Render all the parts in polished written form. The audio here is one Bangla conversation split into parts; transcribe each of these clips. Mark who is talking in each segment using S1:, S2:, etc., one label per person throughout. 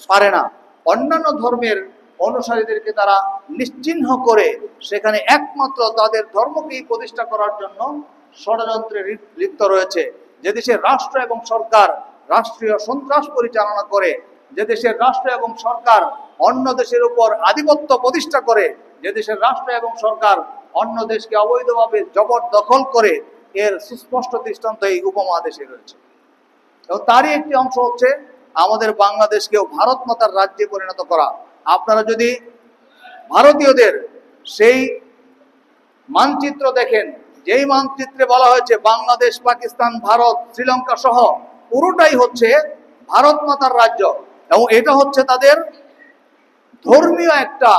S1: পারে না। অন্যান্য ধর্মের অনুসারীদেরকে তারা নিশ্চিহ্ন করে সেখানে একমাত্র তাদের ধর্মকেই প্রতিষ্ঠা করার জন্য ষড়যন্ত্রে লিপ্ত রয়েছে। যে দেশের রাষ্ট্র এবং সরকার রাষ্ট্রীয় সন্ত্রাস পরিচালনা করে, যে দেশের রাষ্ট্র এবং সরকার অন্য দেশের উপর আধিপত্য প্রতিষ্ঠা করে, যে দেশের রাষ্ট্র এবং সরকার অন্য দেশকে অবৈধভাবে জবরদখল করে, এর সুস্পষ্ট দৃষ্টান্ত এই উপমহাদেশে রয়েছে। এবং তারই একটি অংশ হচ্ছে আমাদের বাংলাদেশকেও ভারত মাতার রাজ্যে পরিণত করা। আপনারা যদি ভারতীয়দের সেই মানচিত্র দেখেন, যেই মানচিত্রে বলা হয়েছে বাংলাদেশ, পাকিস্তান, ভারত, শ্রীলঙ্কা সহ পুরোটাই হচ্ছে ভারত মাতার রাজ্য, এবং এটা হচ্ছে তাদের ধর্মীয় একটা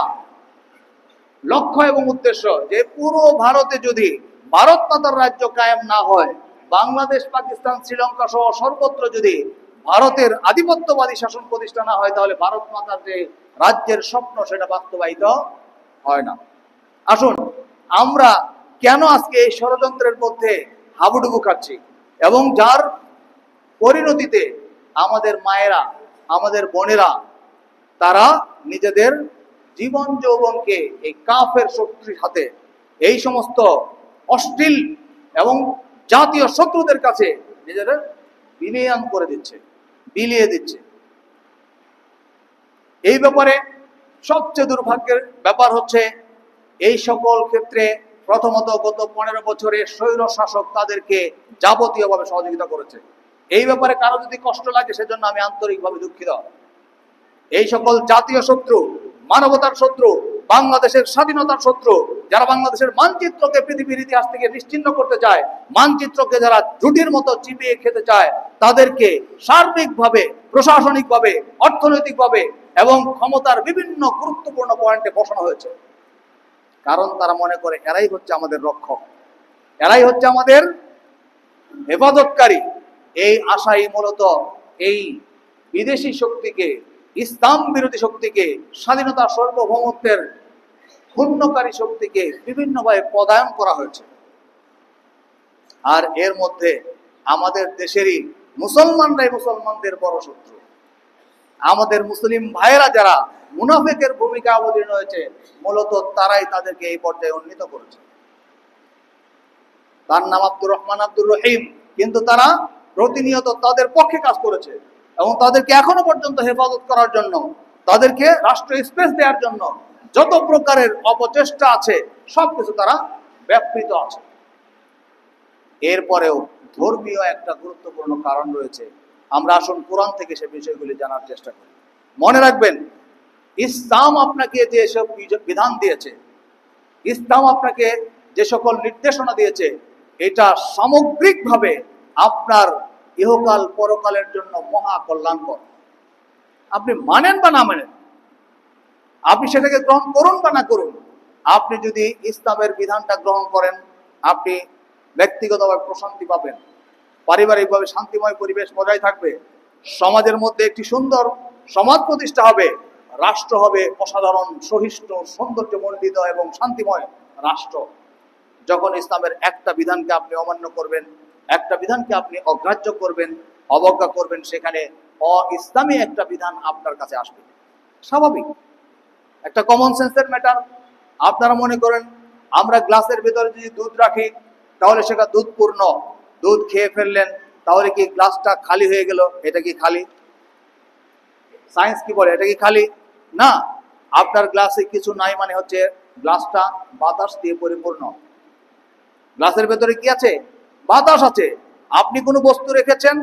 S1: লক্ষ্য এবং উদ্দেশ্য, যে পুরো ভারতে যদি ভারত মাতার রাজ্য কায়েম না হয়, বাংলাদেশ, পাকিস্তান, শ্রীলঙ্কা সহ সর্বত্র যদি ভারতের আধিপত্যবাদী শাসন প্রতিষ্ঠা না হয়, তাহলে ভারত মাতার যে রাজ্যের স্বপ্ন সেটা বাস্তবায়িত হয় না। আসুন, আমরা কেন আজকে এই ষড়যন্ত্রের মধ্যে হাবুডুবু খাচ্ছি, এবং যার পরিণতিতে আমাদের মায়েরা, আমাদের বোনেরা, তারা নিজেদের জীবন যৌবনকে এই কাফের শক্তির হাতে, এই সমস্ত অশ্লীল এবং জাতীয় শত্রুদের কাছে নিজেদের বিলিয়ান করে দিচ্ছে, বিলিয়ে দিচ্ছে। এই ব্যাপারে সবচেয়ে দুর্ভাগ্যের ব্যাপার হচ্ছে, এই সকল ক্ষেত্রে প্রথমত গত 15 বছরে স্বৈর শাসক তাদেরকে যাবতীয়ভাবে সহযোগিতা করেছে। এই ব্যাপারে কারো যদি কষ্ট লাগে, সেজন্য আমি আন্তরিকভাবে দুঃখিত। এই সকল জাতীয় শত্রু, মানবতার শত্রু, বাংলাদেশের স্বাধীনতার শত্রু, যারা বাংলাদেশের মানচিত্রকে পৃথিবীর ইতিহাস থেকে নিশ্চিহ্ন করতে চায়, মানচিত্রকে যারা ঝুটির মতো চিবিয়ে খেতে চায়, তাদেরকে সার্বিকভাবে, প্রশাসনিকভাবে, অর্থনৈতিকভাবে এবং ক্ষমতার বিভিন্ন গুরুত্বপূর্ণ পয়েন্টে বসানো হয়েছে। কারণ তারা মনে করে এরাই হচ্ছে আমাদের রক্ষক, এরাই হচ্ছে আমাদের হেফাজতকারী। এই আশাই মূলত এই বিদেশি শক্তিকে, ইসলাম বিরোধী শক্তিকে, স্বাধীনতা সার্বভৌমত্বের ক্ষুণ্ণকারী শক্তিকে বিভিন্নভাবে পদায়ন করা হয়েছে। আর এর মধ্যে আমাদের দেশেরই মুসলমানরাই মুসলমানদের বড় শত্রু। আমাদের মুসলিম ভাইয়েরা যারা মুনাফিকের ভূমিকা অবতীর্ণ হয়েছে, মূলত তারাই তাদেরকে এই পর্যায়ে উন্নীত করেছে। তার নাম আব্দুর রহমান, আব্দুর রহিম, কিন্তু তারা প্রতিনিয়ত তাদের পক্ষে কাজ করেছে এবং তাদেরকে এখনো পর্যন্ত হেফাজত করার জন্য, তাদেরকে রাষ্ট্র স্পেস দেওয়ার জন্য যত প্রকারের অপচেষ্টা আছে, সবকিছু তারা ব্যাপৃত আছে। এরপরেও ধর্মীয় একটা গুরুত্বপূর্ণ কারণ রয়েছে। আমরা আসুন কোরআন থেকে সে বিষয়গুলি জানার চেষ্টা করি। মনে রাখবেন, ইসলাম আপনাকে যে সব বিধান দিয়েছে, ইসলাম আপনাকে যে সকল নির্দেশনা দিয়েছে, এটা সামগ্রিকভাবে আপনার ইহকাল পরকালের জন্য মহা কল্যাণকর। আপনি মানেন বা না মানেন, আপনি সেটাকে গ্রহণ করুন বা না করুন, আপনি যদি ইসলামের বিধানটা গ্রহণ করেন, আপনি ব্যক্তিগতভাবে প্রশান্তি পাবেন, পারিবারিকভাবে শান্তিময় পরিবেশ বজায় থাকবে, সমাজের মধ্যে একটি সুন্দর সমাজ প্রতিষ্ঠা হবে, রাষ্ট্র হবে অসাধারণ, সহিষ্ণু, সৌন্দর্যমণ্ডিত এবং শান্তিময় রাষ্ট্র। যখন ইসলামের একটা বিধানকে আপনি অমান্য করবেন, একটা বিধানকে আপনি অগ্রাহ্য করবেন, অবজ্ঞা করবেন, সেখানে ইসলামী একটা বিধান আপনার কাছে আসবে। স্বাভাবিক, একটা কমন সেন্সের ম্যাটার। আপনারা মনে করেন, আমরা গ্লাসের ভেতরে যদি দুধ রাখি, তাহলে সেটা দুধ পূর্ণ, দুধ খেয়ে ফেললেন, তাহলে কি গ্লাসটা খালি হয়ে গেল? এটা কি খালি? সায়েন্স কি বলে, এটা কি খালি? না। আপনার গ্লাসে কিছু নাই মানে হচ্ছে গ্লাসটা বাতাস দিয়ে পরিপূর্ণ। গ্লাসের ভেতরে কি আছে? বাতাস আছে। আপনি কোনো বস্তু রেখেছেন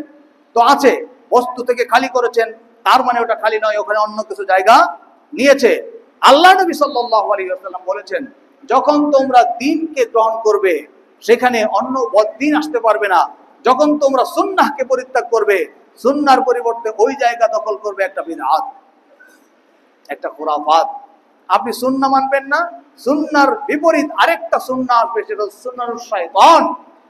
S1: তো আছে, বস্তু থেকে খালি করেছেন, তার মানে ওটা খালি নয়, ওখানে অন্য কিছু জায়গা নিয়েছে। আল্লাহ নবী সাল্লাল্লাহু আলাইহি ওয়াসাল্লাম বলেছেন, যখন তোমরা দ্বীনকে গ্রহণ করবে, সেখানে অন্য বদ্দীন আসতে পারবে না। যখন তোমরা সুন্নাহকে পরিত্যাগ করবে, সুন্নাহর পরিবর্তে ওই জায়গা দখল করবে একটা বিদআত, একটা খুরাফাত। আপনি সুন্নাহ মানবেন না, সুন্নাহর বিপরীত আরেকটা সুন্নাহ আসবে, সেটা সুন্নাহর শয়তান।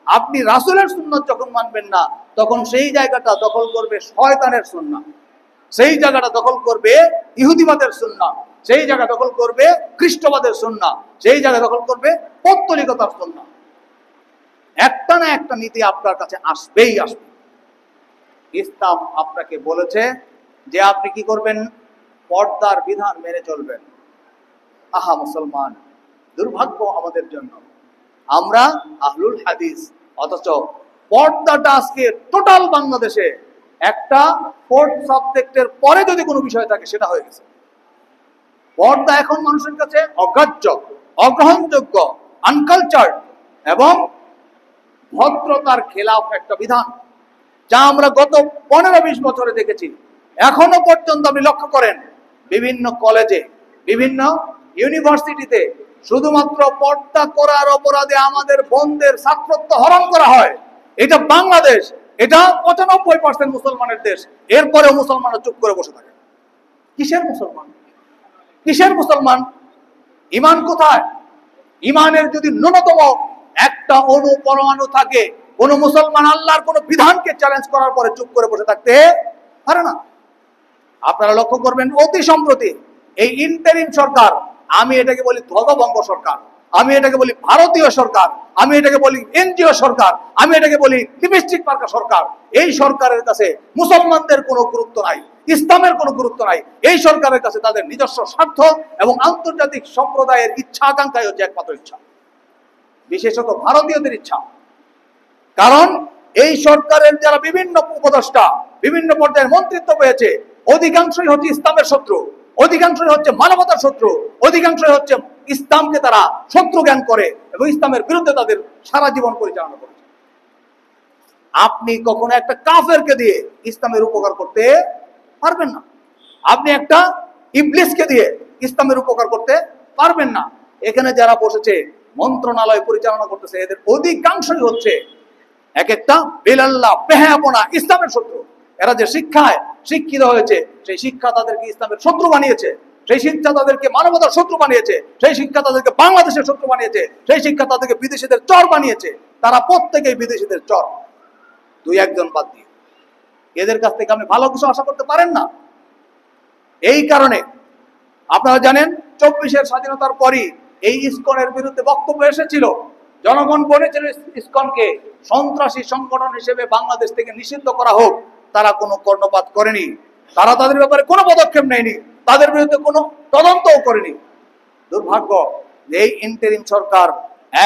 S1: আপনি রাসূলের সুন্নাত যখন মানবেন না, তখন সেই জায়গাটা দখল করবে শয়তানের সুন্নাহ, সেই জায়গাটা দখল করবে ইহুদিবাদের সুন্নাহ, সেই জায়গা দখল করবে খ্রিস্টবাদের সুন্নাহ, সেই জায়গা দখল করবে পৌত্তলিকতার সুন্নাহ। একটা না একটা নীতি আপনার কাছে আসবেই আসবে। ইসলাম আপনাকে বলেছে যে আপনি কি করবেন? পর্দার বিধান মেনে চলবেন। আহা মুসলমান, দুর্ভাগ্য আমাদের জন্য, আমরা আহলুল হাদিস, অথচ পর্দাটা আজকে টোটাল বাংলাদেশে একটা ফোর্থ সাবজেক্টের পরে যদি কোনো বিষয় থাকে, সেটা হয়ে গেছে। পর্দা এখন মানুষের কাছে অগ্রাহ্য, অগ্রহণযোগ্য, আনকালচার্ড এবং ভদ্রতার খেলাফ একটা বিধান, যা আমরা গত 15-20 বছরে দেখেছি। এখনো পর্যন্ত আপনি লক্ষ্য করেন, বিভিন্ন কলেজে, বিভিন্ন ইউনিভার্সিটিতে শুধুমাত্র পর্দা করার অপরাধে আমাদের বোনদের ছাত্রত্ব হরণ করা হয়। এটা বাংলাদেশ, এটা 95% মুসলমানের দেশ, এরপরেও মুসলমানরা চুপ করে বসে থাকে। কিসের মুসলমান? কিসের মুসলমান? ঈমান কোথায়? ঈমানের যদি ন্যূনতম একটা পরমাণু থাকে, কোন মুসলমান আল্লাহর কোন বিধানকে চ্যালেঞ্জ করার পরে চুপ করে বসে থাকতে পারে না। আপনারা লক্ষ্য করবেন অতি সম্প্রতি এই ইন্টারিম সরকার, আমি এটাকে বলি ধ্বজভঙ্গ সরকার, আমি এটাকে বলি ভারতীয় সরকার, আমি এটাকে বলি এনজিও সরকার, আমি এটাকে বলি লিপস্টিক মার্কা সরকার। এই সরকারের কাছে মুসলমানদের কোনো গুরুত্ব নাই, ইসলামের কোনো গুরুত্ব নাই। এই সরকারের কাছে তাদের নিজস্ব স্বার্থ এবং আন্তর্জাতিক সম্প্রদায়ের ইচ্ছা আকাঙ্ক্ষাই হচ্ছে একমাত্র ইচ্ছা, বিশেষত ভারতীয়দের ইচ্ছা। কারণ এই সরকারের যারা বিভিন্ন উপদেষ্টা, বিভিন্ন পর্যায়ের মন্ত্রিত্ব পেয়েছে, অধিকাংশই হচ্ছে ইসলামের শত্রু, অধিকাংশই হচ্ছে মানবতার শত্রু, অধিকাংশই হচ্ছে ইসলামকে তারা শত্রু জ্ঞান করে এবং ইসলামের বিরুদ্ধে তাদের সারা জীবন পরিচালনা করেছে। আপনি কখনো একটা কাফেরকে দিয়ে ইসলামের উপকার করতে পারবেন না, আপনি একটা ইবলিসকে দিয়ে ইসলামের উপকার করতে পারবেন না। এখানে যারা বসেছে মন্ত্রণালয় পরিচালনা করতেছে, এদের অধিকাংশই হচ্ছে এক একটা বেলাল্লাহ বেহায়াপনা ইসলামের শত্রু। এরা যে শিক্ষায় শিক্ষিত হয়েছে, সেই শিক্ষা তাদেরকে ইসলামের শত্রু বানিয়েছে, সেই শিক্ষা তাদেরকে মানবতার শত্রু বানিয়েছে, সেই শিক্ষা তাদেরকে বাংলাদেশের শত্রু বানিয়েছে, সেই শিক্ষা তাদেরকে বিদেশিদের চর বানিয়েছে। তারা প্রত্যেকেই বিদেশিদের চর, দুই একজন বাদ দিয়ে। এদের কাছ থেকে আপনি ভালো কিছু আশা করতে পারেন না। এই কারণে আপনারা জানেন 24-এর স্বাধীনতার পরই এই ইসকনের বিরুদ্ধে বক্তব্য এসেছিল। জনগণ বলেছিল ইসকনকে সন্ত্রাসী সংগঠন হিসেবে বাংলাদেশ থেকে নিষিদ্ধ করা হোক। তারা কোনো কর্ণপাত করেনি, তারা তাদের ব্যাপারে কোনো পদক্ষেপ নেয়নি, তাদের বিরুদ্ধে কোনো তদন্তও করেনি। দুর্ভাগ্য এই ইন্টারিম সরকার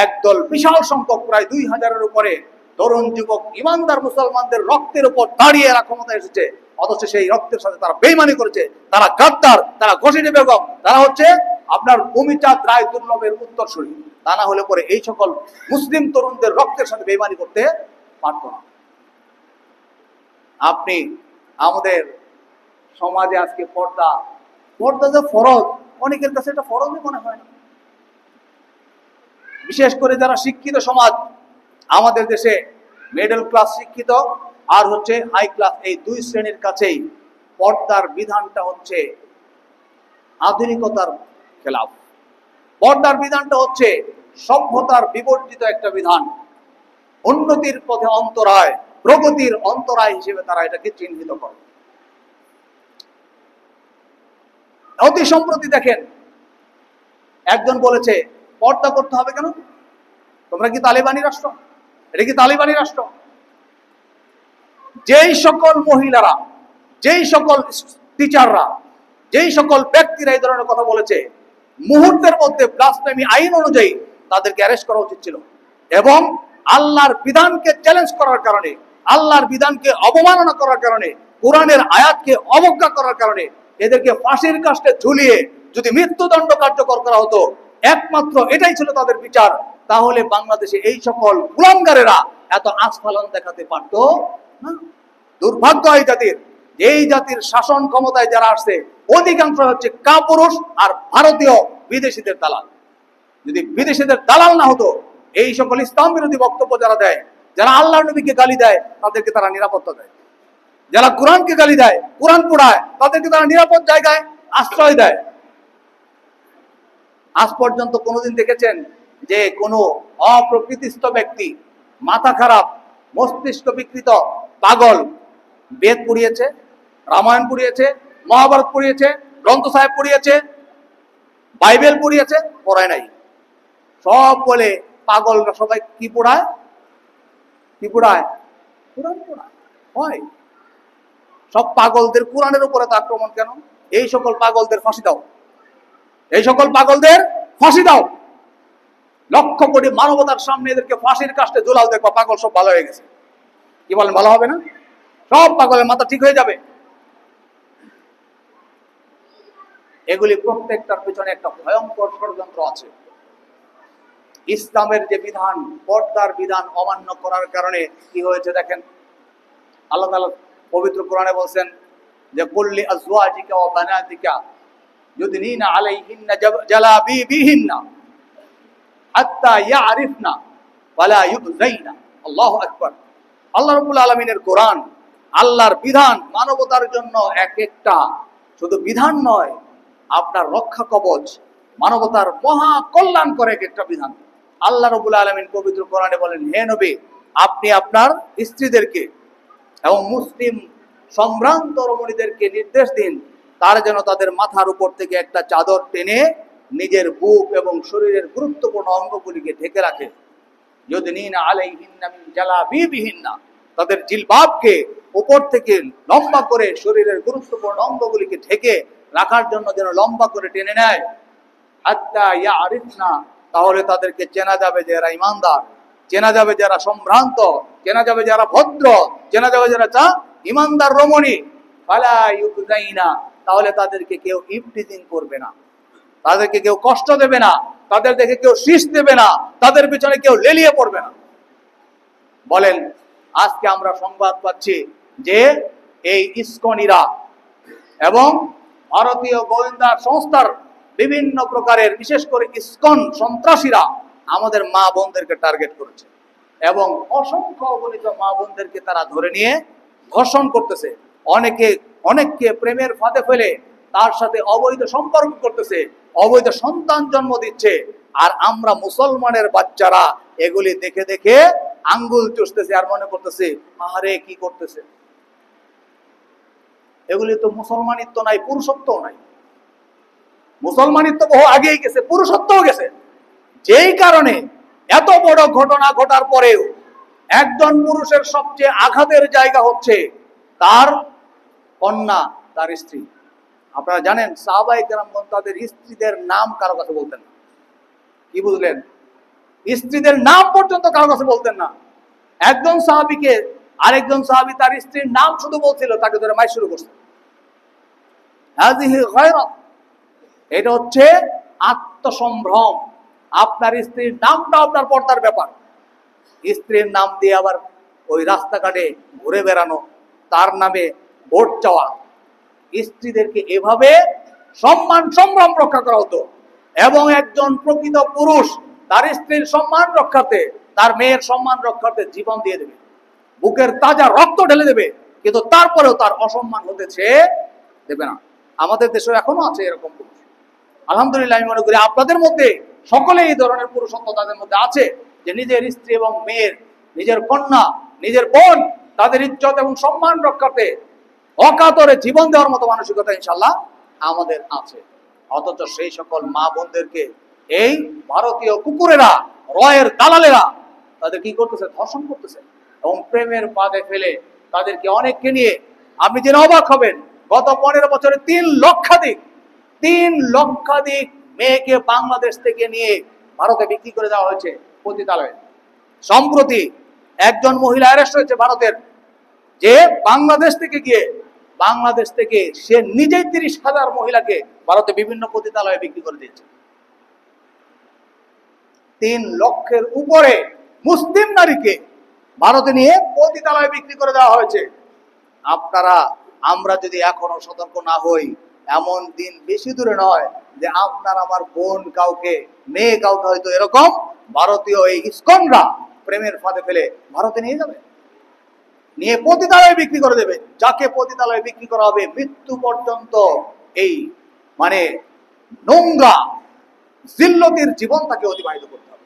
S1: একদল বিশাল সংখ্যক প্রায় 2000-এর উপরে তরুণ যুবক ইমানদার মুসলমানদের রক্তের উপর দাঁড়িয়ে এরা ক্ষমতা এসেছে, অথচ সেই রক্তের সাথে তারা বেইমানি করেছে। তারা গাদ্দার, তারা ঘোষিনী বেগম, তারা হচ্ছে আপনার ভূমিচাঁদ রায় দুর্লভের উত্তরসূরি। তা না হলে পরে এই সকল মুসলিম তরুণদের রক্তের সাথে বেইমানি করতে পারত না। আপনি আমাদের সমাজে আজকে পর্দা যে ফরজ, অনেকের কাছে এটা ফরজই মনে হয় না। বিশেষ করে যারা শিক্ষিত সমাজ, আমাদের দেশে মিডল ক্লাস শিক্ষিত আর হচ্ছে হাই ক্লাস, এই দুই শ্রেণীর কাছেই পর্দার বিধানটা হচ্ছে আধুনিকতার খেলাফ। পর্দার বিধানটা হচ্ছে সভ্যতার বিবর্জিত একটা বিধান, উন্নতির পথে অন্তরায়, প্রগতির অন্তরায় হিসেবে তারা এটাকে চিহ্নিত করে। অতি সম্প্রতি দেখেন একজন বলেছে পর্দা করতে হবে কেন? তোমরা কি তালিবানি রাষ্ট্র? এটা কি তালিবানি রাষ্ট্র? যেই সকল মহিলারা, যেই সকল টিচাররা, যেই সকল ব্যক্তিরা এই ধরনের কথা বলেছে, মুহূর্তের মধ্যে ব্লাসফেমি আইন অনুযায়ী তাদেরকে অ্যারেস্ট করা উচিত ছিল। এবং আল্লাহর বিধানকে চ্যালেঞ্জ করার কারণে, আল্লাহর বিধানকে অবমাননা করার কারণে, কোরআনের আয়াতকে অবজ্ঞা করার কারণে এদেরকে ফাঁসির কাস্টে ঝুলিয়ে যদি মৃত্যুদণ্ড কার্যকর করা হতো, একমাত্র এটাই ছিল তাদের বিচার, তাহলে বাংলাদেশে এই সকল কুলাঙ্গারেরা এত আস্ফালন দেখাতে পারত না। দুর্ভাগ্য এই জাতির, এই জাতির শাসন ক্ষমতায় যারা আসছে অধিকাংশ হচ্ছে কাপুরুষ আর ভারতীয় বিদেশিদের দালাল। যদি বিদেশিদের দালাল না হতো, এই সকল ইসলাম বিরোধী বক্তব্য যারা দেয়, যারা আল্লাহ নবীকে গালি দেয়, তাদেরকে তারা নিরাপত্তা দেয়, যারা কোরআনকে গালি দেয়, কোরআন পড়ায়, তাদেরকে তারা নিরাপদ জায়গায় আশ্রয় দেয়। আজ পর্যন্ত কোনোদিন দেখেছেন যে কোনো অপ্রকৃতিস্থ ব্যক্তি, মাথা খারাপ, মস্তিষ্ক বিকৃত পাগল বেদ পড়িয়েছে, রামায়ণ পড়িয়েছে, মহাভারত পড়িয়েছে, গ্রন্থ সাহেব পড়িয়েছে, বাইবেল পড়িয়েছে? পড়ায় নাই। সব বলে পাগলরা সবাই কি পড়ায়? কি পড়ায়? কোরআন পড়ায়। হয় সব পাগলদের কোরআনের উপরে তো আক্রমণ কেন? এই সকল পাগলদের ফাঁসি দাও, এই সকল পাগলদের ফাঁসি দাও। লক্ষ কোটি মানবতার সামনে এদেরকে ফাঁসির কাস্টে ঝোলাও, দেখো পাগল সব ভালো হয়ে গেছে। কি বলেন, ভালো হবে না? সব পাগলের মাথা ঠিক হয়ে যাবে। এগুলি প্রত্যেকটার পিছনে একটা ভয়ঙ্কর ষড়যন্ত্র আছে। ইসলামের যে বিধান, পর্দার বিধান অমান্য করার কারণে কি হয়েছে দেখেন। আল্লাহ তাআলা পবিত্র কোরআনে বলছেন যে কুল্লি আজওয়াজিকা ওয়া বানাতিকা ইউদনিনা আলাইহিন্না জালাবিবিহিন্না হাত্তা ইয়ারিফনা ওয়ালা ইউযাইনা। আল্লাহু আকবার। আল্লাহ রাব্বুল আলামিনের কোরআন, আল্লাহর বিধান মানবতার জন্য এক একটা শুধু বিধান নয়, আপনার রক্ষা কবচ, মানবতার মহা কল্যাণ করে এক একটা বিধান। আল্লাহ রাব্বুল আলামিন পবিত্র কোরআনে বলেন, হে নবী, আপনি আপনার স্ত্রীদেরকে এবং মুসলিম সম্ভ্রান্ত রমণীদেরকে নির্দেশ দিন তারা যেন তাদের মাথার উপর থেকে একটা চাদর টেনে নিজের বুক এবং শরীরের গুরুত্বপূর্ণ অঙ্গগুলিকে ঢেকে রাখে। ইউদনিনা আলাইহিন্না মিন জালাবিবিহিন্না, তাদের জিলবাবকে উপর থেকে লম্বা করে শরীরের গুরুত্বপূর্ণ অঙ্গগুলিকে ঢেকে রাখার জন্য যেন লম্বা করে টেনে নেয়। হাত্তা ইয়ারিফনা, তাহলে তাদেরকে চেনা যাবে যে এরা ইমানদার, চেনা যাবে যারা সম্ভ্রান্ত, চেনা যাবে যারা ভদ্র, চেনা যাবে যারা ইমানদার রমণী। ফালা ইউযাইনা, তাহলে তাদেরকে কেউ ইফটিজিং করবে না, তাদেরকে কেউ কষ্ট দেবে না, তাদের দেখে কেউ শীষ দেবে না, তাদের পিছনে কেউ লেলিয়ে পড়বে না। বলেন, আজকে আমরা সংবাদ পাচ্ছি যে এই ইসকনিরা এবং ভারতীয় গোয়েন্দা সংস্থার বিভিন্ন প্রকারের, বিশেষ করে ইসকন সন্ত্রাসীরা আমাদের মা বোনদেরকে টার্গেট করেছে এবং অসংখ্য অগণিত মা বোনদেরকে তারা ধরে নিয়ে ধর্ষণ করতেছে। অনেককে প্রেমের ফাঁদে ফেলে তার সাথে অবৈধ সম্পর্ক করতেছে, অবৈধ সন্তান জন্ম দিচ্ছে। আর আমরা মুসলমানের বাচ্চারা এগুলি দেখে দেখে আঙ্গুল চুষতেছে আর মনে করতেছে আরে কি করতেছে। এগুলি তো মুসলমানিত্ব নাই, পুরুষত্বও নাই। মুসলমানিত্ব বহু আগেই গেছে, পুরুষত্বও গেছে। যেই কারণে এত বড় ঘটনা ঘটার পরেও একজন পুরুষের সবচেয়ে আঘাতের জায়গা হচ্ছে তার কন্যা, তার স্ত্রী। আপনারা জানেন সাহাবায়ে কেরামগণ তাদের স্ত্রীদের নাম কারো কাছে বলতেন না। কি বুঝলেন? স্ত্রীদের নাম পর্যন্ত কারো কাছে বলতেন না। একজন সাহাবীকে আরেকজন সাহাবী তার স্ত্রীর নাম শুধু বলছিল, তাকে ধরে মার শুরু করছে। হাযিহি গায়রাত, এটা হচ্ছে আত্মসম্ভ্রম। আপনার স্ত্রীর নামটা আপনার পর্দার ব্যাপার। স্ত্রীর নাম দিয়ে আবার ওই রাস্তাঘাটে ঘুরে বেড়ানো, তার নামে ভোট চাওয়া। স্ত্রীদেরকে এভাবে সম্মান সম্ভ্রম রক্ষা করা হতো এবং একজন প্রকৃত পুরুষ তার স্ত্রীর সম্মান রক্ষার্থে, তার মেয়ের সম্মান রক্ষার্থে জীবন দিয়ে দেবে, বুকের তাজা রক্ত ঢেলে দেবে, কিন্তু তারপরেও তার অসম্মান হতে দেবে না। আমাদের দেশে এখনো আছে এরকম পুরুষ। আলহামদুলিল্লাহ, আমি মনে করি আপনাদের মধ্যে সকলে এই ধরনের পুরুষত্ব তাদের মধ্যে আছে, যে নিজের স্ত্রী এবং মেয়ের, নিজের কন্যা, নিজের বোন, তাদের ইজ্জত এবং সম্মান রক্ষার্থে অকাতরে জীবন দেওয়ার মতো মানসিকতা ইনশাল্লাহ আমাদের আছে। অথচ সেই সকল মা বোনদেরকে এই ভারতীয় কুকুরেরা, রয়ের দালালেরা তাদের কি করতেছে? ধর্ষণ করতেছে এবং প্রেমের ফাঁদে ফেলে তাদেরকে অনেককে নিয়ে, আপনি জেনে অবাক হবেন, গত 15 বছরে 3 লক্ষাধিক মেয়েকে বাংলাদেশ থেকে নিয়ে ভারতে বিক্রি করে দেওয়া হয়েছে পতিতালয়ে। সম্প্রতি একজন মহিলা অ্যারেস্ট হয়েছে ভারতের, যে বাংলাদেশ থেকে সে নিজেই 30,000 মহিলাকে ভারতে বিভিন্ন পতিতালয়ে বিক্রি করে দিয়েছে। 3 লক্ষের উপরে মুসলিম নারীকে ভারতে নিয়ে পতিতালয়ে বিক্রি করে দেওয়া হয়েছে। আমরা যদি এখনো সতর্ক না হই, এমন দিন বেশি দূরে নয় যে আপনার আমার বোন কাউকে, মেয়ে কাউকে হয়তো এরকম ভারতীয় এই ইসকনরা প্রেমের ফাঁদে ফেলে ভারতে নিয়ে যাবে, নিয়ে পতিতালয়ে বিক্রি করে দেবে। যাকে পতিতালয়ে বিক্রি করা হবে মৃত্যু পর্যন্ত এই নোংরা জিল্লতির জীবন তাকে অতিবাহিত করতে হবে।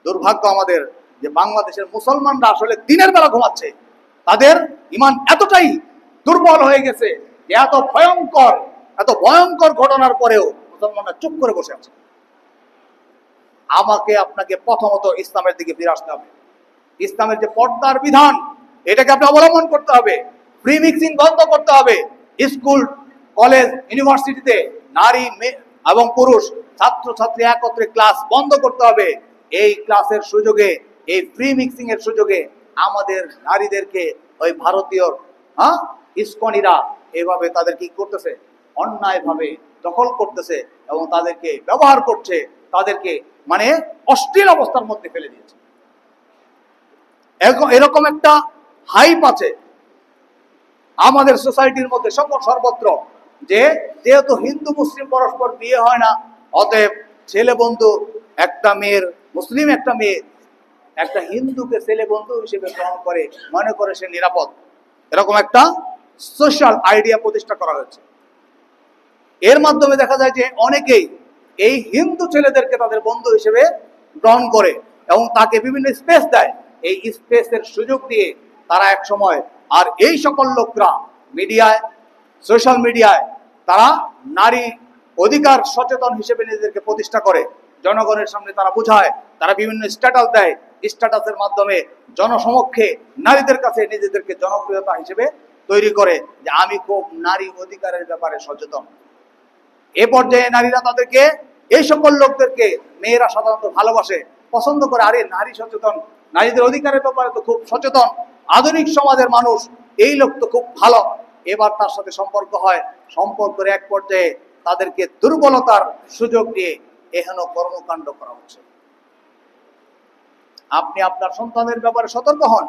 S1: দুর্ভাগ্য আমাদের যে বাংলাদেশের মুসলমানরা আসলে দিনের বেলা ঘুমাচ্ছে। তাদের ঈমান এতটাই দুর্বল হয়ে গেছে যে এত ভয়ঙ্কর ঘটনার পরেও মুসলমানরা চুপ করে বসে আছে। আমাকে আপনাকে প্রথমত ইসলামের দিকে ফিরে আসতে হবে। ইসলামের যে পর্দার বিধান, এটাকে আপনি অবলম্বন করতে হবে। ফ্রি মিক্সিং বন্ধ করতে হবে। স্কুল, কলেজ, ইউনিভার্সিটিতে নারী এবং পুরুষ, ছাত্রছাত্রী একত্রে ক্লাস বন্ধ করতে হবে। এই ক্লাসের সুযোগে, এই ফ্রি মিক্সিং এর সুযোগে আমাদের নারীদেরকে ওই ভারতীয় ইসকনিরা এভাবে তাদের কি করতেছে? অন্যায়ভাবে দখল করতেছে এবং তাদেরকে ব্যবহার করছে, তাদেরকে অশ্লীল অবস্থার মধ্যে ফেলে দিয়েছে। এরকম একটা হাইপ আছে আমাদের সোসাইটির মধ্যে সর্বত্র, যে যেহেতু হিন্দু মুসলিম পরস্পর বিয়ে হয় না, অতএব ছেলে বন্ধু একটা মেয়ের, মুসলিম একটা মেয়ে একটা হিন্দুকে ছেলে বন্ধু হিসেবে গ্রহণ করে, মনে করে সে নিরাপদ। এরকম একটা সোশ্যাল আইডিয়া প্রতিষ্ঠা করা হয়েছে। এর মাধ্যমে দেখা যায় যে অনেকেই এই হিন্দু ছেলেদেরকে তাদের বন্ধু হিসেবে গ্রহণ করে এবং তাকে বিভিন্ন স্পেস দেয়। এই স্পেসের সুযোগ দিয়ে তারা এক সময় আর এই সকল লোকরা মিডিয়ায়, সোশ্যাল মিডিয়ায় তারা নারী অধিকার সচেতন হিসেবে নিজেদেরকে প্রতিষ্ঠা করে, জনগণের সামনে তারা বোঝায়, তারা বিভিন্ন স্ট্যাটাস দেয়, স্ট্যাটাসের মাধ্যমে জনসমক্ষে নারীদের কাছে নিজেদেরকে জনপ্রিয়তা হিসেবে তৈরি করে যে আমি খুব নারী অধিকারের ব্যাপারে সচেতন। এ পর্যায়ে নারীরা তাদেরকে, এই সকল লোকদেরকে মেয়েরা সাধারণত ভালোবাসে, পছন্দ করে, আরে নারী সচেতন, নারীদের অধিকারের ব্যাপারে তো খুব সচেতন, আধুনিক সমাজের মানুষ, এই লোক তো খুব ভালো। এবার তার সাথে সম্পর্ক হয়, সম্পর্কের এক পর্যায়ে তাদেরকে দুর্বলতার সুযোগ দিয়ে এহেন কর্মকাণ্ড করা হচ্ছে। আপনি আপনার সন্তানের ব্যাপারে সতর্ক হন।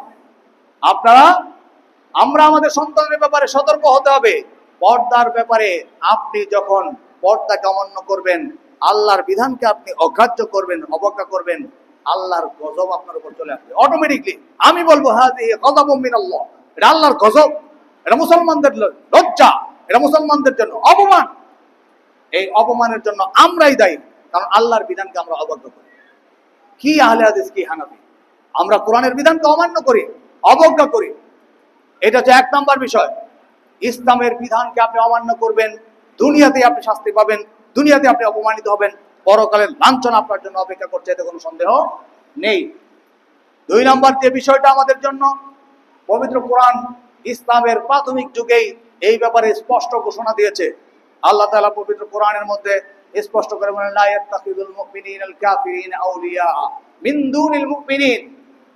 S1: আমরা আমাদের সন্তানের ব্যাপারে সতর্ক হতে হবে। পর্দার ব্যাপারে আপনি যখন পর্দাকে অমান্য করবেন, আল্লাহর বিধানকে আপনি অগ্রাহ্য করবেন, অবজ্ঞা করবেন, আল্লাহর গজব আপনার উপর চলে আসবে অটোমেটিকলি। আমি বলবো হাযিহি গযবুম মিনাল্লাহ, এটা আল্লাহর গজব, এটা মুসলমানদের লজ্জা, এটা মুসলমানদের জন্য অপমান। এই অপমানের জন্য আমরাই দায়ী, কারণ আল্লাহর বিধানকে আমরা অবজ্ঞা করি। কি আহলে হাদিস, কি হানাফি, আমরা কোরআনের বিধানকে অমান্য করি, অবজ্ঞা করি। এটা হচ্ছে 1 নম্বর বিষয়। ইসলামের বিধানকে আপনি অমান্য করবেন, দুনিয়াতে আপনি শাস্তি পাবেন, দুনিয়াতে আপনি অপমানিত হবেন, পরকালের লাঞ্ছনা আপনার জন্য অপেক্ষা করছে, এতে কোনো সন্দেহ নেই। 2 নম্বর যে বিষয়টা আমাদের জন্য, পবিত্র কোরআন ইসলামের প্রাথমিক যুগেই এই ব্যাপারে স্পষ্ট ঘোষণা দিয়েছে। আল্লাহ তাআলা পবিত্র কোরআনের মধ্যে স্পষ্ট করে বলেন, লা ইয়াত্তাখিযুল মুমিনুনাল কাফিরিনা আউলিয়া মিন দুনিল মুমিনিন।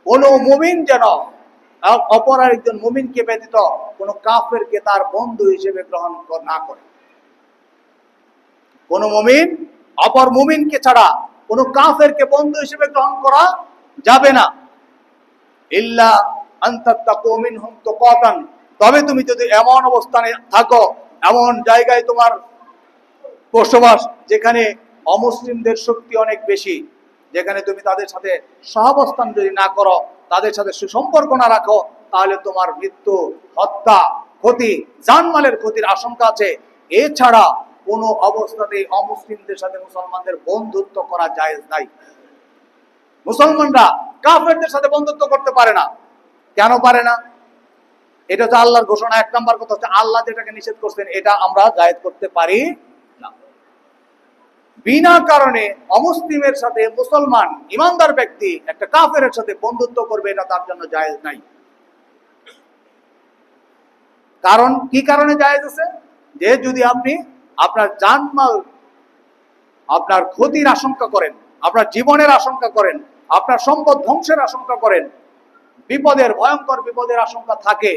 S1: কোন মুমিন যেন অপর আরেকজন মুমিনকে ব্যতীত কোন কাফেরকে তার বন্ধু হিসেবে গ্রহণ না করে। কোন মুমিন অপর মুমিনকে ছাড়া কোন কাফেরকে বন্ধু হিসেবে গ্রহণ করা যাবে না। ইল্লা আন তাত্তাকু মিনহুম তুকাতান, তবে তুমি যদি এমন অবস্থানে থাকো, এমন জায়গায় তোমার বসবাস যেখানে অমুসলিমদের শক্তি অনেক বেশি, যেখানে তুমি তাদের সাথে সহাবস্থান যদি না করো, তাদের সাথে সুসম্পর্ক না রাখো, তাহলে তোমার মৃত্যু, হত্যা, ক্ষতি, জানমালের ক্ষতির আশঙ্কা আছে। এছাড়া কোনো অবস্থাতেই অমুসলিমদের সাথে মুসলমানদের বন্ধুত্ব করা জায়েজ নাই। মুসলমানরা কাফেরদের সাথে বন্ধুত্ব করতে পারে না। কেন পারে না? এটা হচ্ছে আল্লাহর ঘোষণা। 1 নম্বর কথা হচ্ছে, আল্লাহ যেটাকে নিষেধ করছেন এটা আমরা জায়েজ করতে পারি না। বিনা কারণে অমুসলিমের সাথে মুসলমান ইমানদার ব্যক্তি একটা কাফেরের সাথে বন্ধুত্ব করবে, এটা তার জন্য জায়েজ নাই। কারণ কি কারণে জায়েজ আছে? যে যদি আপনি আপনার জানমাল, আপনার ক্ষতির আশঙ্কা করেন, আপনার জীবনের আশঙ্কা করেন, আপনার সম্পদ ধ্বংসের আশঙ্কা করেন, বিপদের, ভয়ঙ্কর বিপদের আশঙ্কা থাকে,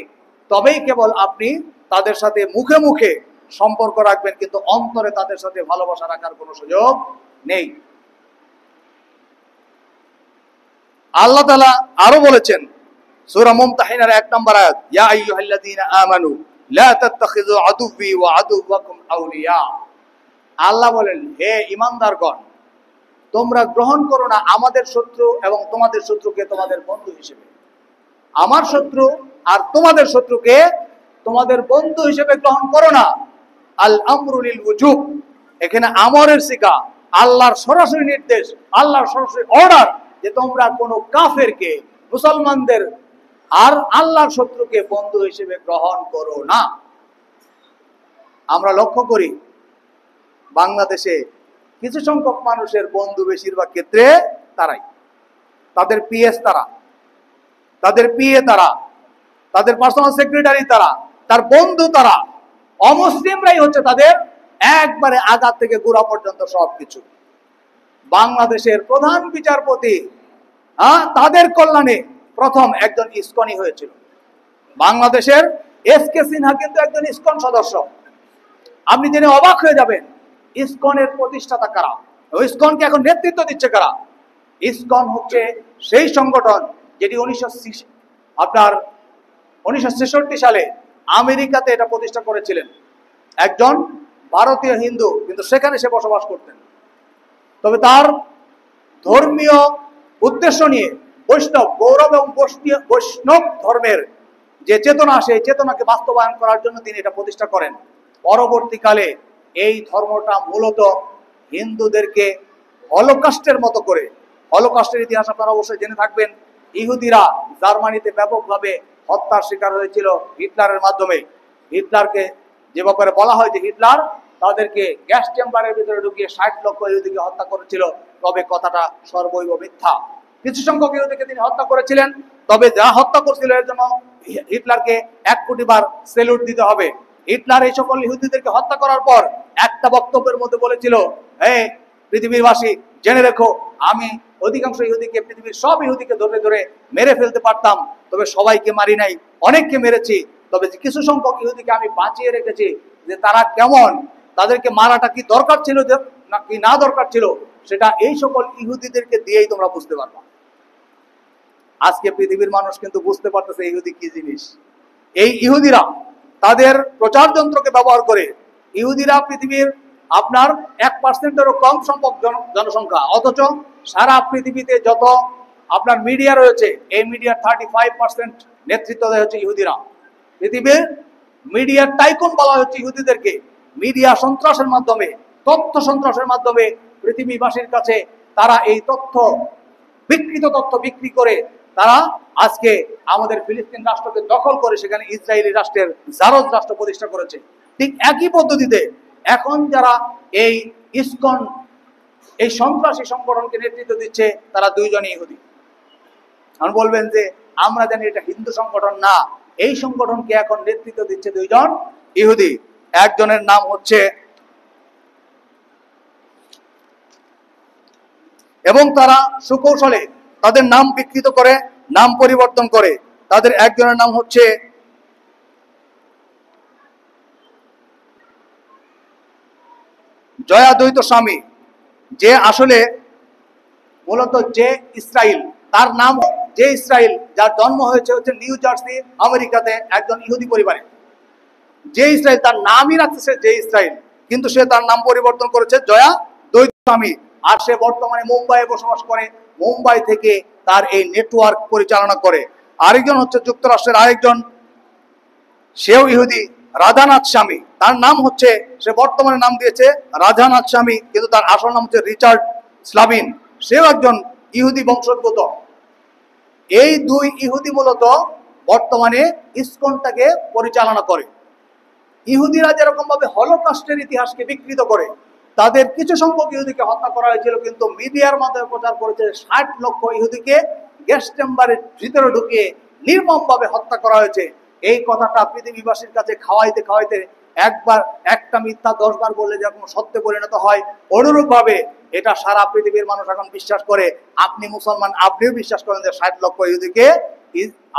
S1: তবেই কেবল আপনি তাদের সাথে মুখে মুখে সম্পর্ক রাখবেন, কিন্তু অন্তরে তাদের সাথে ভালোবাসা রাখার কোনো সুযোগ নেই। আল্লাহ তাআলা আরো বলেছেন সূরা মুমতাহিনার 1 নম্বর আয়াত, ইয়া আইয়ুহাল্লাযীনা আমানু লা তাত্তাখিযু আদুওয়ি ওয়া আদুওয়াকুম আউলিয়া। আল্লাহ বলেন, হে ঈমানদারগণ, তোমরা গ্রহণ করো না আমাদের শত্রু এবং তোমাদের শত্রুকে তোমাদের বন্ধু হিসেবে। আমার শত্রু আর তোমাদের শত্রুকে তোমাদের বন্ধু হিসেবে গ্রহণ করো না। আল আমরু লিল উজুব, এখানে আমরের সিগা, আল্লাহর সরাসরি নির্দেশ, আল্লাহর সরাসরি অর্ডার যে তোমরা কোনো কাফেরকে, মুসলমানদের আর আল্লাহর শত্রুকে বন্ধু হিসেবে গ্রহণ করো না। আমরা লক্ষ্য করি বাংলাদেশে কিছু সংখ্যক মানুষের বন্ধু বেশিরভাগ ক্ষেত্রে তারাই, তাদের পিএস তারা, তাদের পিএ তারা, তাদের পার্সোনাল সেক্রেটারি তারা, তার বন্ধু তারা। অমুসলিমরাই হচ্ছে তাদের একবারে আঘাত থেকে গোড়া পর্যন্ত সবকিছু। বাংলাদেশের প্রধান বিচারপতি, তাদের কল্যাণে প্রথম একজন ইসকনই হয়েছিল। বাংলাদেশের এসকে সিনহা কিন্তু একজন ইসকন সদস্য। আপনি জেনে অবাক হয়ে যাবেন ইসকনের প্রতিষ্ঠাতা কারা, ইসকনকে এখন নেতৃত্ব দিচ্ছে কারা। ইসকন হচ্ছে সেই সংগঠন যেটি 1966 সালে আমেরিকাতে এটা প্রতিষ্ঠা করেছিলেন একজন ভারতীয় হিন্দু, কিন্তু সেখানে সে বসবাস করতেন। তবে তার ধর্মীয় উদ্দেশ্য নিয়ে বৈষ্ণব, গৌরব এবং বৈষ্ণব ধর্মের যে চেতনা, সেই চেতনাকে বাস্তবায়ন করার জন্য তিনি এটা প্রতিষ্ঠা করেন। পরবর্তীকালে এই ধর্মটা মূলত হিন্দুদেরকে হলোকাস্টের মতো করে, হলোকাস্টের ইতিহাস আপনারা অবশ্যই জেনে থাকবেন, ইহুদিরা জার্মানিতে ব্যাপকভাবে হত্যার শিকার হয়েছিল হিটলারের মাধ্যমে। হিটলারকে যে ব্যাপারে বলা হয় যে হিটলার তাদেরকে গ্যাস চেম্বারের ভিতরে ঢুকিয়ে 60 লক্ষ ইহুদিকে হত্যা করেছিল, তবে কথাটা সর্বৈব মিথ্যা। কিছু সংখ্যক ইহুদিকে তিনি হত্যা করেছিলেন, তবে যা হত্যা করছিল এর জন্য হিটলারকে 1 কোটি বার সেলুট দিতে হবে। হিটলার এই সকল ইহুদিদেরকে হত্যা করার পর একটা বক্তব্যের মধ্যে বলেছিল, হে পৃথিবীবাসী, জেনে রেখো, আমি অধিকাংশ ইহুদিকে, পৃথিবীর সব ইহুদিকে ধরে ধরে মেরে ফেলতে পারতাম, তবে সবাইকে মারি নাই, অনেককে মেরেছি, তবে কিছু সংখ্যক ইহুদিকে আমি বাঁচিয়ে রেখেছি। যে তারা কেমন, তাদেরকে মারাটা কি দরকার ছিল নাকি না দরকার ছিল, সেটা এই সকল ইহুদিদেরকে দিয়েই তোমরা বুঝতে পারবা। আজকে পৃথিবীর মানুষ কিন্তু বুঝতে পারতেছে ইহুদি কি জিনিস। এই ইহুদিরা তাদের প্রচার যন্ত্রকে ব্যবহার করে, ইহুদিরা পৃথিবীর আপনার 1%-এরও কম সংখ্যক জনসংখ্যা, অথচ সারা পৃথিবীতে যত আপনার মিডিয়া রয়েছে, এই মিডিয়ার 35% নেতৃত্ব দেয় হচ্ছে ইহুদিরা। পৃথিবীর মিডিয়ার টাইকুন বলা হচ্ছে ইহুদিদেরকে। মিডিয়া সন্ত্রাসের মাধ্যমে, তথ্য সন্ত্রাসের মাধ্যমে পৃথিবীবাসীর কাছে তারা এই তথ্য, বিকৃত তথ্য বিক্রি করে তারা আজকে আমাদের ফিলিস্তিন রাষ্ট্রকে দখল করে সেখানে ইসরায়েলি রাষ্ট্রের জারজ রাষ্ট্র প্রতিষ্ঠা করেছে। ঠিক একই পদ্ধতিতে এখন যারা এই ইসকন, এই সন্ত্রাসী সংগঠনকে নেতৃত্ব দিচ্ছে, তারা দুইজনই ইহুদি। এখন বলবেন যে আমরা জানি এটা হিন্দু সংগঠন, না, এই সংগঠনকে এখন নেতৃত্ব দিচ্ছে দুইজন ইহুদি। একজনের নাম হচ্ছে, এবং তারা সুকৌশলে তাদের নাম বিকৃত করে, নাম পরিবর্তন করে। তাদের একজনের নাম হচ্ছে জয়াদ্বৈত স্বামী, যে আসলে মূলত যে ইসরায়েল, তার নাম যে ইসরায়েল, যার জন্ম হয়েছে হচ্ছে নিউ জার্সি আমেরিকাতে একজন ইহুদি পরিবারে। যে ইসরায়েল, তার নামই রাখছে যে ইসরায়েল, কিন্তু সে তার নাম পরিবর্তন করেছে জয়া দ্বৈত স্বামী। আর সে বর্তমানে মুম্বাইয়ে বসবাস করে, মুম্বাই থেকে তার এই নেটওয়ার্ক পরিচালনা করে। আরেকজন হচ্ছে যুক্তরাষ্ট্রের আরেকজন, সেও ইহুদি, রাধানাথ স্বামী। তার নাম হচ্ছে, সে বর্তমানে নাম দিয়েছে রাধানাথ স্বামী, কিন্তু তার আসল নাম হচ্ছে রিচার্ড স্লাভিন। সেও একজন ইহুদি বংশোদ্ভূত। এই দুই ইহুদি মূলত বর্তমানে ইসকনটাকে পরিচালনা করে। ইহুদিরা যেরকম ভাবে হলোকস্টের ইতিহাসকে বিকৃত করে, তাদের কিছু সংখ্যক ইহুদিকে হত্যা করা হয়েছিল, কিন্তু মিডিয়ার মাধ্যমে প্রচার করেছে 60 লক্ষ ইহুদিকে গ্যাস চেম্বারের ভিতরে ঢুকিয়ে নির্মমভাবে হত্যা করা হয়েছে। এই কথাটা পৃথিবীবাসীর কাছে খাওয়াইতে খাওয়াইতে একবার একটা মিথ্যা 10 বার বললে যেরকম সত্যে পরিণত হয়, অনুরূপ ভাবে এটা সারা পৃথিবীর মানুষ এখন বিশ্বাস করে। আপনি মুসলমান, আপনিও বিশ্বাস করেন যে 60 লক্ষ ইহুদিকে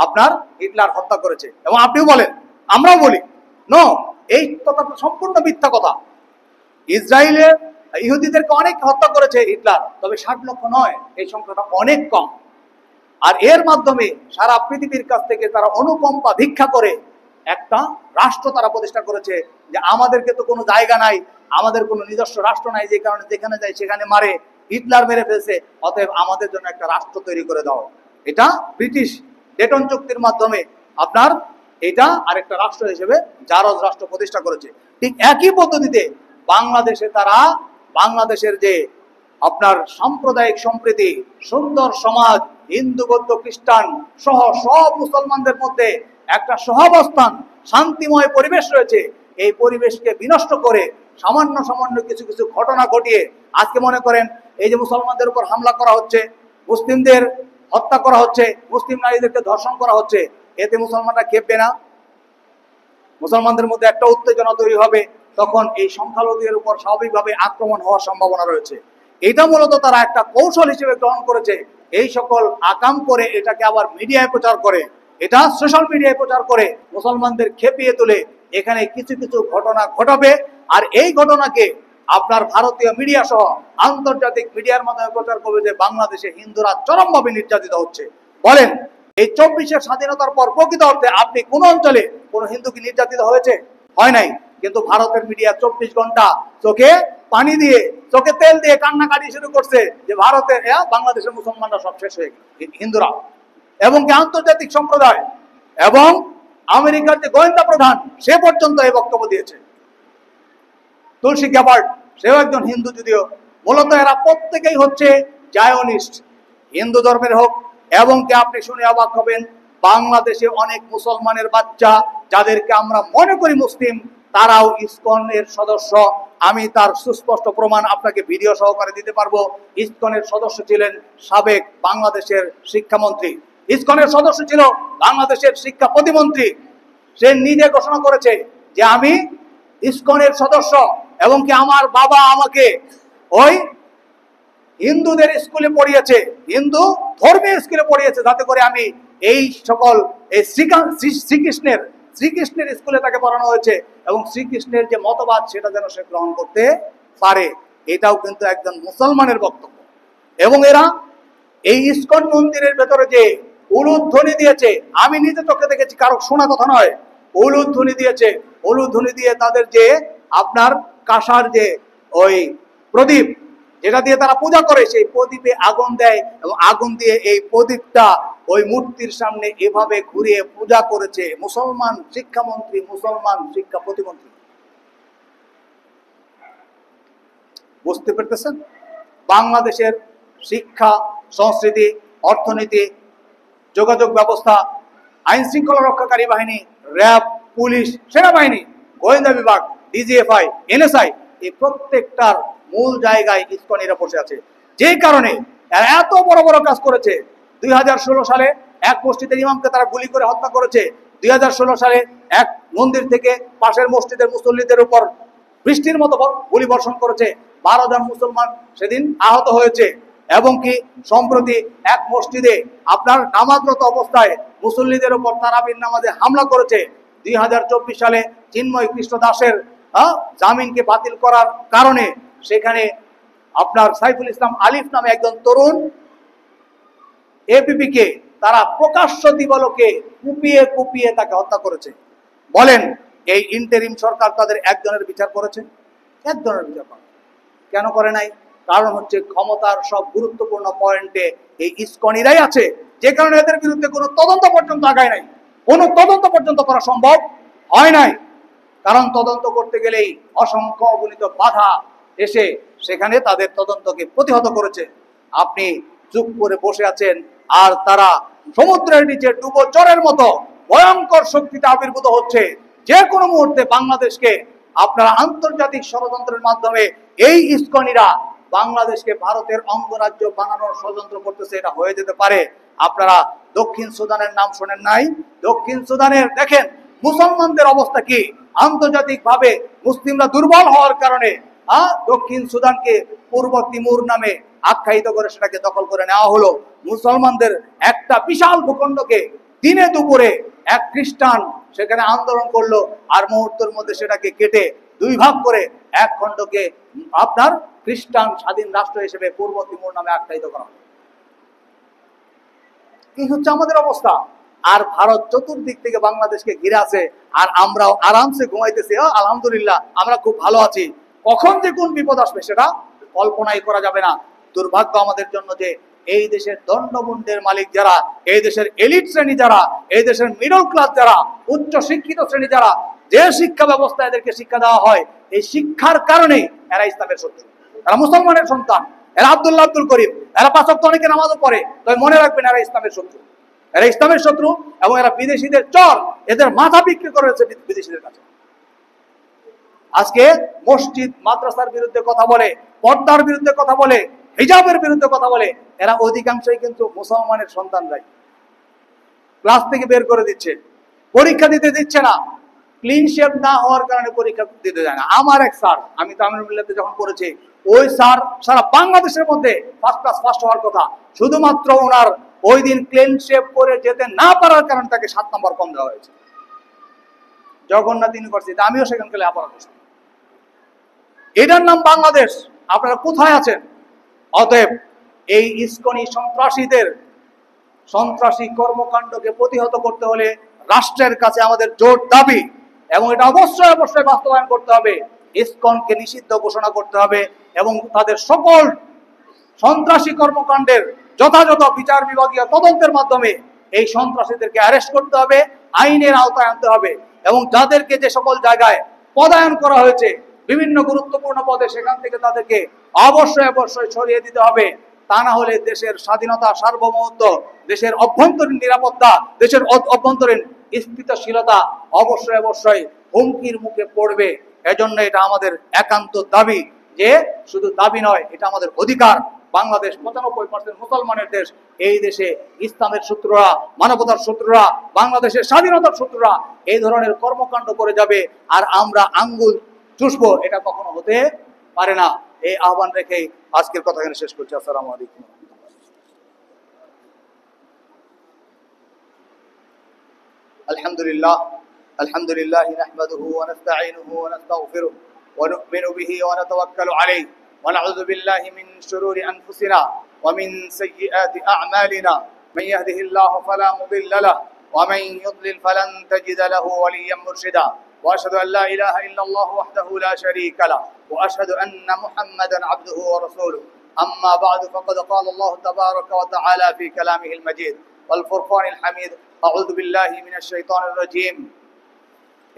S1: আপনার হিটলার হত্যা করেছে, এবং আপনিও বলেন, আমরাও বলি, নো, এই কথাটা সম্পূর্ণ মিথ্যা কথা। ইসরায়েলের ইহুদিদেরকে অনেক হত্যা করেছে হিটলার, তবে 60 লক্ষ নয়, এই সংখ্যাটা অনেক কম। আর এর মাধ্যমে সারা পৃথিবীর কাছ থেকে তারা অনুকম্পা ভিক্ষা করে একটা রাষ্ট্র তারা প্রতিষ্ঠা করেছে, যে আমাদেরকে তো কোনো জায়গা নাই, আমাদের কোনো নিজস্ব রাষ্ট্র নাই, যে কারণে যেখানে যায় সেখানে মারে, হিটলার মেরে ফেলছে, অতএব আমাদের জন্য একটা রাষ্ট্র তৈরি করে দাও। এটা ব্রিটিশ ডেটন চুক্তির মাধ্যমে আপনার এটা আরেকটা রাষ্ট্র হিসেবে জারজ রাষ্ট্র প্রতিষ্ঠা করেছে। ঠিক একই পদ্ধতিতে বাংলাদেশে তারা বাংলাদেশের যে আপনার সাম্প্রদায়িক সম্প্রীতি, সুন্দর সমাজ, হিন্দু বৌদ্ধ খ্রিস্টান সহ সব মুসলমানদের মধ্যে একটা সহাবস্থান, শান্তিময় পরিবেশ রয়েছে, এই পরিবেশকে বিনষ্ট করে সামান্য সামান্য কিছু কিছু ঘটনা ঘটিয়ে আজকে মনে করেন এই যে মুসলমানদের উপর হামলা করা হচ্ছে, মুসলিমদের হত্যা করা হচ্ছে, মুসলিম নারীদেরকে ধর্ষণ করা হচ্ছে, এতে মুসলমানরা খেপবে না? মুসলমানদের মধ্যে একটা উত্তেজনা তৈরি হবে, তখন এই সংখ্যালঘুদের উপর স্বাভাবিকভাবে আক্রমণ হওয়ার সম্ভাবনা রয়েছে। এটা মূলত তারা একটা কৌশল হিসেবে গ্রহণ করেছে। এই সকল আকাম করে এটাকে আবার মিডিয়ায় প্রচার করে, এটা সোশ্যাল মিডিয়ায় প্রচার করে মুসলমানদের খেপিয়ে তুলে এখানে কিছু কিছু ঘটনা ঘটাবে। আর এই ঘটনাকে আপনার ভারতীয় মিডিয়া সহ আন্তর্জাতিক মিডিয়ার মাধ্যমে প্রচার করবে যে বাংলাদেশে হিন্দুরা চরমভাবে নির্যাতিত হচ্ছে। বলেন, এই 24-এর স্বাধীনতার পর প্রকৃত অর্থে আপনি কোন অঞ্চলে কোন হিন্দু কি নির্যাতিত হয়েছে? হয় নাই। কিন্তু ভারতের মিডিয়া 24 ঘন্টা চোখে পানি দিয়ে, চোখে তেল দিয়ে কান্নাকাটি শুরু করছে যে ভারতের, বাংলাদেশের মুসলমানরা সব শেষ হয়ে গেছে, হিন্দুরা। এবং কি আন্তর্জাতিক সম্প্রদায় এবং আমেরিকার যে গোয়েন্দা প্রধান, সে পর্যন্ত এই বক্তব্য দিয়েছে। তুলসী গ্যাবার্ড, সেও একজন হিন্দু, যদিও মূলত এরা প্রত্যেকেই হচ্ছে জায়নিস্ট, হিন্দু ধর্মের হোক। এবং কি আপনি শুনে অবাক হবেন, বাংলাদেশে অনেক মুসলমানের বাচ্চা যাদেরকে আমরা মনে করি মুসলিম, তারাও ইসকনের সদস্য। আমি তার সুস্পষ্ট প্রমাণ আপনাকে ভিডিও সহকারে দিতে পারবো। ইসকনের সদস্য ছিলেন সাবেক বাংলাদেশের শিক্ষামন্ত্রী, ইসকনের সদস্য ছিল বাংলাদেশের শিক্ষা প্রতিমন্ত্রী। সে নিজে ঘোষণা করেছে যে আমি ইসকনের সদস্য, এবং কি আমার বাবা আমাকে ওই হিন্দুদের স্কুলে পড়িয়েছে, হিন্দু ধর্মীয় স্কুলে পড়িয়েছে, যাতে করে আমি এই সকল এই শ্রীকৃষ্ণের স্কুলে তাকে পড়ানো হয়েছে, এবং শ্রীকৃষ্ণের যে মতবাদ সেটা যেন সে গ্রহণ করতে পারে। এটাও কিন্তু একজন মুসলমানের বক্তব্য। এবং এরা এই ইসকন মন্দিরের ভেতরে যে উলুধ্বনি দিয়েছে, আমি নিজে চোখে দেখেছি, কারো শোনা কথা নয়, উলুধ্বনি দিয়েছে। উলুধ্বনি দিয়ে তাদের যে আপনার কাঁসার যে ওই প্রদীপ, যেটা দিয়ে তারা পূজা করে, সেই প্রদীপে আগুন দেয়, এবং আগুন দিয়ে এই প্রদীপটা ওই মূর্তির সামনে এভাবে ঘুরিয়ে পূজা করেছে মুসলমান শিক্ষামন্ত্রী, মুসলমান শিক্ষা প্রতিমন্ত্রী। বুঝতে পারতেছেন? বাংলাদেশের শিক্ষা, সংস্কৃতি, অর্থনীতি, যোগাযোগ ব্যবস্থা, আইন শৃঙ্খলা রক্ষাকারী বাহিনী, র্যাব, পুলিশ, সেনাবাহিনী, গোয়েন্দা বিভাগ, ডিজিএফআই, এনএসআই, এই প্রত্যেকটার মূল জায়গায় ইসকনেরা বসে আছে। যে কারণে এরা এত বড় বড় কাজ করেছে। 2016 সালে এক মসজিদের ইমামকে তারা গুলি করে হত্যা করেছে। 2016 সালে এক মন্দির থেকে পাশের মসজিদের মুসল্লিদের উপর বৃষ্টির মতো গুলি বর্ষণ করেছে। 12 জন মুসলমান সেদিন আহত হয়েছে। এবং কি সম্প্রতি এক মসজিদে আপনার নামাজরত অবস্থায় মুসল্লিদের উপর তারাবির নামাজে হামলা করেছে। 2024 সালে চিন্ময় কৃষ্ণ দাসের জামিনকে বাতিল করার কারণে সেখানে আপনার সাইফুল ইসলাম আলিফ নামে একজন তরুণ এপিপি কে তারা প্রকাশ্য দিবালোকে কুপিয়ে কুপিয়ে তাকে হত্যা করেছে। বলেন, এই ইন্টারিম সরকার তাদের একজনের বিচার করেছে? একজনের বিচার করে কেন করে নাই? কারণ হচ্ছে ক্ষমতার সব গুরুত্বপূর্ণ পয়েন্টে এই ইসকনিরাই আছে, যে কারণে এদের বিরুদ্ধে কোনো তদন্ত পর্যন্ত আগায় নাই, কোনো তদন্ত পর্যন্ত করা সম্ভব হয় নাই। কারণ তদন্ত করতে গেলেই অসংখ্য অগণিত বাধা এসে সেখানে তাদের তদন্তকে প্রতিহত করেছে। আপনি চুপ করে বসে আছেন, আর তারা সমুদ্রের নিচে ডুবোচরের মতো ভয়ঙ্কর শক্তিতে আবির্ভূত হচ্ছে। যে কোনো মুহূর্তে বাংলাদেশকে আপনারা আন্তর্জাতিক ষড়যন্ত্রের মাধ্যমে এই ইসকনিরা বাংলাদেশকে ভারতের অঙ্গরাজ্য বানানোর ষড়যন্ত্র করতেছে, এটা হয়ে যেতে পারে। আপনারা দক্ষিণ সুদানের নাম শোনেন নাই? দক্ষিণ সুদানের দেখেন মুসলমানদের অবস্থা কি। আন্তর্জাতিক ভাবে মুসলিমরা দুর্বল হওয়ার কারণে দক্ষিণ সুদানকে পূর্ব তিমুর নামে আখ্যায়িত করে সেটাকে দখল করে নেওয়া হলো। মুসলমানদের একটা বিশাল ভূখণ্ডকে দিনে দুপুরে এক খ্রিস্টান সেখানে আন্দোলন করলো, আর মুহূর্তের মধ্যে সেটাকে কেটে দুই ভাগ করে এক খণ্ডকে আপনার খ্রিস্টান স্বাধীন রাষ্ট্র হিসেবে পূর্ব তিমুর নামে আখ্যায়িত করা হলো। এই হচ্ছে আমাদের অবস্থা। আর ভারত চতুর্দিক থেকে বাংলাদেশকে ঘিরে আছে, আর আমরাও আরামসে ঘুমাইতেছি, আলহামদুলিল্লাহ আমরা খুব ভালো আছি। কখন যে কোন বিপদ আসবে সেটা কল্পনাই করা যাবে না। দুর্ভাগ্য আমাদের জন্য যে এই দেশের দণ্ডমুণ্ডের মালিক যারা, এই দেশের এলিট শ্রেণী যারা, এই দেশের মিডল ক্লাস যারা, উচ্চ শিক্ষিত শ্রেণী যারা, যে শিক্ষা ব্যবস্থা এদেরকে শিক্ষা দেওয়া হয়, এই শিক্ষার কারণে এরা ইসলামের শত্রু, এরা মুসলমানের সন্তান, এরা আব্দুল্লাহ আব্দুল করিম, এরা 5 ওয়াক্ত অনেকে নামাজও পড়ে, তবে মনে রাখবেন এরা ইসলামের শত্রু, এরা ইসলামের শত্রু। এবং এরা বিদেশিদের চর, এদের মাথা বিক্রি করে রয়েছে বিদেশিদের কাছে। আজকে মসজিদ মাদ্রাসার বিরুদ্ধে কথা বলে, পর্দার বিরুদ্ধে কথা বলে, হিজাবের বিরুদ্ধে কথা বলে, এরা অধিকাংশই কিন্তু মুসলমানের সন্তানরাই। ক্লাস থেকে বের করে দিচ্ছে, পরীক্ষা দিতে দিচ্ছে না, ক্লিন শেপ না হওয়ার কারণে পরীক্ষা দিতে যায় না। আমার এক স্যার, আমি তামিল মিল্লাতে যখন পড়েছি, ওই স্যার সারা বাংলাদেশের মধ্যে ফার্স্ট ক্লাস ফার্স্ট হওয়ার কথা, শুধুমাত্র ওনার ওই দিন ক্লিন শেপ করে যেতে না পারার কারণে তাকে 7 নম্বর কম দেওয়া হয়েছে। জগন্নাথ ইউনিভার্সিটি, আমিও সেখানকার লেখাপড়া করছি। এটার নাম বাংলাদেশ। আপনারা কোথায় আছেন? অতএব এই ইসকনি সন্ত্রাসীদের সন্ত্রাসী কর্মকাণ্ডকে প্রতিহত করতে হলে রাষ্ট্রের কাছে আমাদের জোর দাবি, এবং এটা অবশ্যই অবশ্যই বাস্তবায়ন করতে হবে। ইসকনকে নিষিদ্ধ ঘোষণা করতে হবে, এবং তাদের সকল সন্ত্রাসী কর্মকাণ্ডের যথাযথ বিচার বিভাগীয় তদন্তের মাধ্যমে এই সন্ত্রাসীদেরকে অ্যারেস্ট করতে হবে, আইনের আওতায় আনতে হবে, এবং যাদেরকে যে সকল জায়গায় পদায়ন করা হয়েছে বিভিন্ন গুরুত্বপূর্ণ পদে, সেখান থেকে তাদেরকে অবশ্যই অবশ্যই সরিয়ে দিতে হবে। তা না হলে দেশের স্বাধীনতা, সার্বভৌমত্ব, দেশের অভ্যন্তরীণ নিরাপত্তা, দেশের অভ্যন্তরীণ স্থিতিশীলতা অবশ্যই অবশ্যই হুমকির মুখে পড়বে। এজন্য এটা আমাদের একান্ত দাবি, যে শুধু দাবি নয়, এটা আমাদের অধিকার। বাংলাদেশ 95% মুসলমানের দেশ। এই দেশে ইসলামের শত্রুরা, মানবতার শত্রুরা, বাংলাদেশের স্বাধীনতার শত্রুরা এই ধরনের কর্মকাণ্ড করে যাবে, আর আমরা আঙ্গুল চুষবো, এটা কখনো হতে পারে না। এই আহ্বান রেখেই আজকের কথা এখানে শেষ করছি। আসসালামু আলাইকুম। আলহামদুলিল্লাহ আলহামদুলিল্লাহ নাহমাদুহু ওয়া নাস্তাঈনুহু ওয়া নাস্তাগফিরুহ ওয়া নু'মিনু বিহি ওয়া নাতাওয়াক্কালু আলাইহি ওয়া নাউযু বিল্লাহি মিন শুরুরি আনফুসিনা ওয়া মিন সাইয়্যাতি আ'মালিনা মান ইয়াহদিহিল্লাহু ফালা মুদিল্লা লাহু ওয়া মান ইউদ্লিল ফালান তাজিদা লাহু ওয়ালিয়্যান মুরশিদা ওয়া আশহাদু আল্লা ইলাহা ইল্লাল্লাহু ওয়াহদাহু লা শারীকা লাহু ওয়া আশহাদু আন্না মুহাম্মাদান আবদুহু ওয়া রাসূলুহু أما بعد فقد قال الله تبارك وتعالى في كلامه المجيد والفرقان الحميد أعوذ بالله من الشيطان الرجيم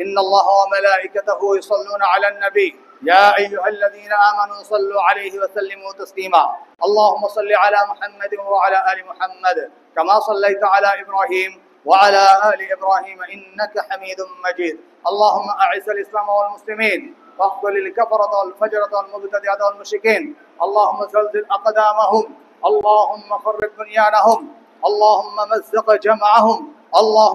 S1: إن الله وملائكته يصلون على النبي يا أيها الذين آمنوا صلوا عليه وسلموا تسليما اللهم صل على محمد وعلى آل محمد كما صليت على إبراهيم وعلى آل إبراهيم إنك حميد مجيد اللهم أعز الإسلام والمسلمين واخذل الكفرة والفجرة والمبتدعة والمشركين اللهم زلزل أقدامهم اللهم خرب بنيانهم اللهم مزق جمعهم اللهم